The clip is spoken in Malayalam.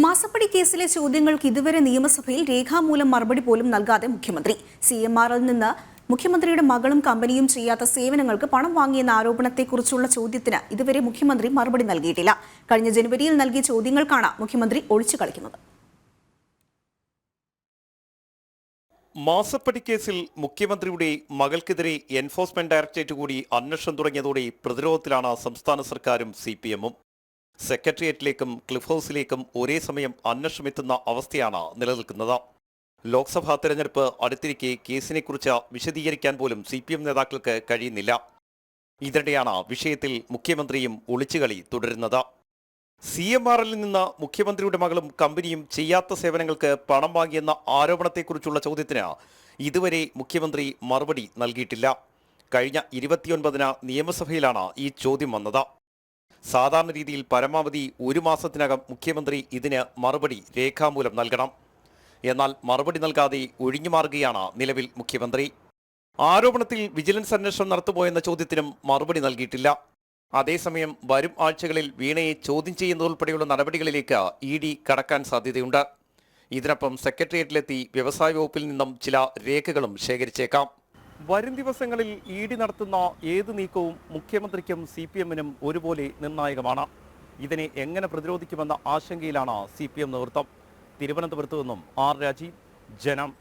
മാസപ്പടി കേസിലെ ചോദ്യങ്ങൾക്ക് ഇതുവരെ നിയമസഭയിൽ രേഖാമൂലം മറുപടി പോലും നൽകാതെ മുഖ്യമന്ത്രി. CMRൽ നിന്ന് മുഖ്യമന്ത്രിയുടെ മകളും കമ്പനിയും ചെയ്യാത്ത സേവനങ്ങൾക്ക് പണം വാങ്ങിയെന്ന ആരോപണത്തെക്കുറിച്ചുള്ള ചോദ്യത്തിന് ഇതുവരെ മുഖ്യമന്ത്രി മറുപടി നൽകിയിട്ടില്ല. കഴിഞ്ഞ ജനുവരിയിൽ നൽകിയ ചോദ്യങ്ങൾക്കാണ് മുഖ്യമന്ത്രി ഒളിച്ചു കളിക്കുന്നത്. മാസപ്പടി കേസിൽ മുഖ്യമന്ത്രിയുടെ മകൾക്കെതിരെ എൻഫോഴ്സ്മെന്റ് ഡയറക്ടറേറ്റ് കൂടി അന്വേഷണം തുടങ്ങിയതോടെ പ്രതിരോധത്തിലാണ് സംസ്ഥാന സർക്കാരും CPM-ഉം. സെക്രട്ടേറിയറ്റിലേക്കും ക്ലിഫ് ഹൗസിലേക്കും ഒരേ സമയം അന്വേഷണമെത്തുന്ന അവസ്ഥയാണ് നിലനിൽക്കുന്നത്. ലോക്സഭാ തെരഞ്ഞെടുപ്പ് അടുത്തിരിക്കെ കേസിനെക്കുറിച്ച് വിശദീകരിക്കാൻ പോലും CPM നേതാക്കൾക്ക് കഴിയുന്നില്ല. ഇതിനിടെയാണ് വിഷയത്തിൽ മുഖ്യമന്ത്രിയും ഒളിച്ചുകളി തുടരുന്നത്. CMRൽ നിന്ന് മുഖ്യമന്ത്രിയുടെ മകളും കമ്പനിയും ചെയ്യാത്ത സേവനങ്ങൾക്ക് പണം വാങ്ങിയെന്ന ആരോപണത്തെക്കുറിച്ചുള്ള ചോദ്യത്തിന് ഇതുവരെ മുഖ്യമന്ത്രി മറുപടി നൽകിയിട്ടില്ല. കഴിഞ്ഞ 29-ന് നിയമസഭയിലാണ് ഈ ചോദ്യം വന്നത്. സാധാരണ രീതിയിൽ പരമാവധി 1 മാസത്തിനകം മുഖ്യമന്ത്രി ഇതിന് മറുപടി രേഖാമൂലം നൽകണം. എന്നാൽ മറുപടി നൽകാതെ ഒഴിഞ്ഞുമാറുകയാണ് നിലവിൽ മുഖ്യമന്ത്രി. ആരോപണത്തിൽ വിജിലൻസ് അന്വേഷണം നടത്തുമോയെന്ന ചോദ്യത്തിനും മറുപടി നൽകിയിട്ടില്ല. അതേസമയം വരും ആഴ്ചകളിൽ വീണയെ ചോദ്യം ചെയ്യുന്നതുൾപ്പെടെയുള്ള നടപടികളിലേക്ക് ED കടക്കാൻ സാധ്യതയുണ്ട്. ഇതിനൊപ്പം സെക്രട്ടേറിയറ്റിലെത്തി വ്യവസായ വകുപ്പിൽ നിന്നും ചില രേഖകളും ശേഖരിച്ചേക്കാം. വരും ദിവസങ്ങളിൽ ED നടത്തുന്ന ഏത് നീക്കവും മുഖ്യമന്ത്രിക്കും CPM-നും ഒരുപോലെ നിർണായകമാണ്. ഇതിനെ എങ്ങനെ പ്രതിരോധിക്കുമെന്ന ആശങ്കയിലാണ് CPM നേതൃത്വം. തിരുവനന്തപുരത്ത് നിന്നും R. രാജീവ്, ജനം.